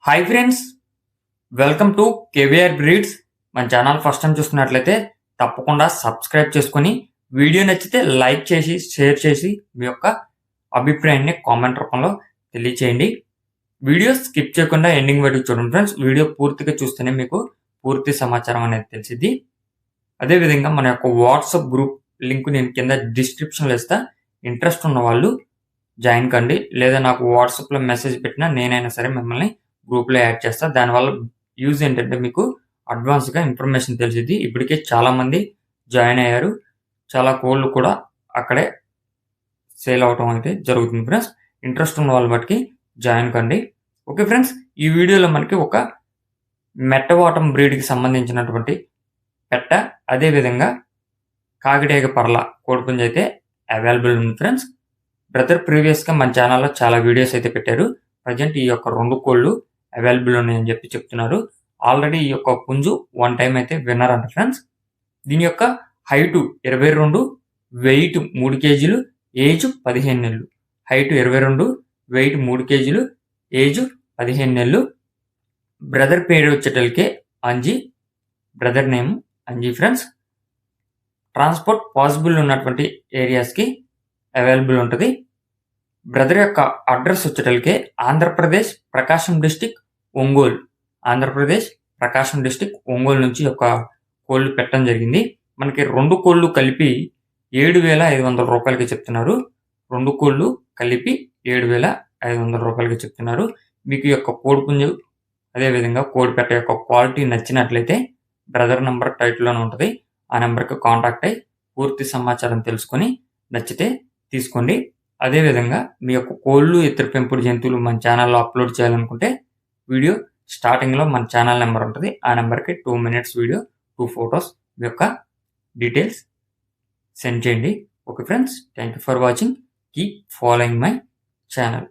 Hi friends, welcome to KVR breeds. మన channel first time చూస్తున్నట్లయితే తప్పకుండా సబ్స్క్రైబ్ చేసుకొని వీడియో నచ్చితే లైక్ చేసి షేర్ చేసి మీ యొక్క అభిప్రాయాన్ని కామెంట్ రూపంలో తెలియచేయండి. వీడియో స్కిప్ చేయకుండా ఎండింగ్ వరకు చూడండి ఫ్రెండ్స్. వీడియో పూర్తిగా చూస్తేనే మీకు పూర్తి సమాచారం అనేది తెలిసిద్ది. అదేవిధంగా మన యొక్క వాట్సాప్ గ్రూప్ లింక్ నేను కింద డిస్క్రిప్షన్లో ఇస్తా. ఇంట్రెస్ట్ ఉన్న వాళ్ళు జాయిన్ కండి, లేదా నాకు వాట్సాప్లో మెసేజ్ పెట్టినా నేనైనా సరే మిమ్మల్ని గ్రూప్లో యాడ్ చేస్తా. దానివల్ల యూజ్ ఏంటంటే మీకు అడ్వాన్స్గా ఇన్ఫర్మేషన్ తెలిసిద్ది. ఇప్పటికే చాలామంది జాయిన్ అయ్యారు, చాలా కోళ్ళు కూడా అక్కడే సేల్ అవటం అయితే జరుగుతుంది ఫ్రెండ్స్. ఇంట్రెస్ట్ ఉన్న వాళ్ళ బట్టి జాయిన్ కండి. ఓకే ఫ్రెండ్స్, ఈ వీడియోలో మనకి ఒక మెట్టవాటం బ్రీడ్కి సంబంధించినటువంటి పెట్ట, అదేవిధంగా కాకిడేగ పర్ల కోడిపుంజు అయితే అవైలబుల్ ఉంది ఫ్రెండ్స్. బ్రదర్ ప్రీవియస్గా మన ఛానల్లో చాలా వీడియోస్ అయితే పెట్టారు. ప్రజెంట్ ఈ యొక్క 2 కోళ్ళు అవైలబుల్ ఉన్నాయని చెప్పి చెప్తున్నారు. ఆల్రెడీ ఈ యొక్క పుంజు 1 టైం అయితే విన్నర్ అంట ఫ్రెండ్స్. దీని యొక్క హైటు 22, వెయిట్ 3 కేజీలు, ఏజ్ 15 నెలలు. హైట్ 22, వెయిట్ 3 కేజీలు, ఏజ్ 15 నెలలు. బ్రదర్ పేరు వచ్చేటలకే Anji, brother name Anji friends. Transport possible ఉన్నటువంటి ఏరియాస్కి అవైలబుల్ ఉంటుంది. బ్రదర్ యొక్క అడ్రస్ వచ్చేటలకే ఆంధ్రప్రదేశ్ ప్రకాశం డిస్టిక్ ఒంగోలు, ఆంధ్రప్రదేశ్ ప్రకాశం డిస్టిక్ ఒంగోలు నుంచి యొక్క కోళ్ళు పెట్టడం జరిగింది. మనకి 2 కోళ్ళు కలిపి 7,500 రూపాయలకి చెప్తున్నారు. 2 కోళ్ళు కలిపి 7,500 రూపాయలకి చెప్తున్నారు. మీకు ఈ యొక్క కోడిపుంజు అదేవిధంగా కోడిపెట్ట యొక్క క్వాలిటీ నచ్చినట్లయితే బ్రదర్ నెంబర్ టైటిల్లోనే ఉంటుంది. ఆ నెంబర్కి కాంటాక్ట్ అయ్యి పూర్తి సమాచారం తెలుసుకొని నచ్చితే తీసుకోండి. అదేవిధంగా మీ యొక్క కోళ్ళు, ఇతర పెంపుడు జంతువులు మన ఛానల్లో అప్లోడ్ చేయాలనుకుంటే వీడియో స్టార్టింగ్లో మన ఛానల్ నెంబర్ ఉంటుంది. ఆ నెంబర్కి 2 మినిట్స్ వీడియో, 2 ఫొటోస్ మీ యొక్క డీటెయిల్స్ సెండ్ చేయండి. Okay friends, thank you for watching. Keep following my channel.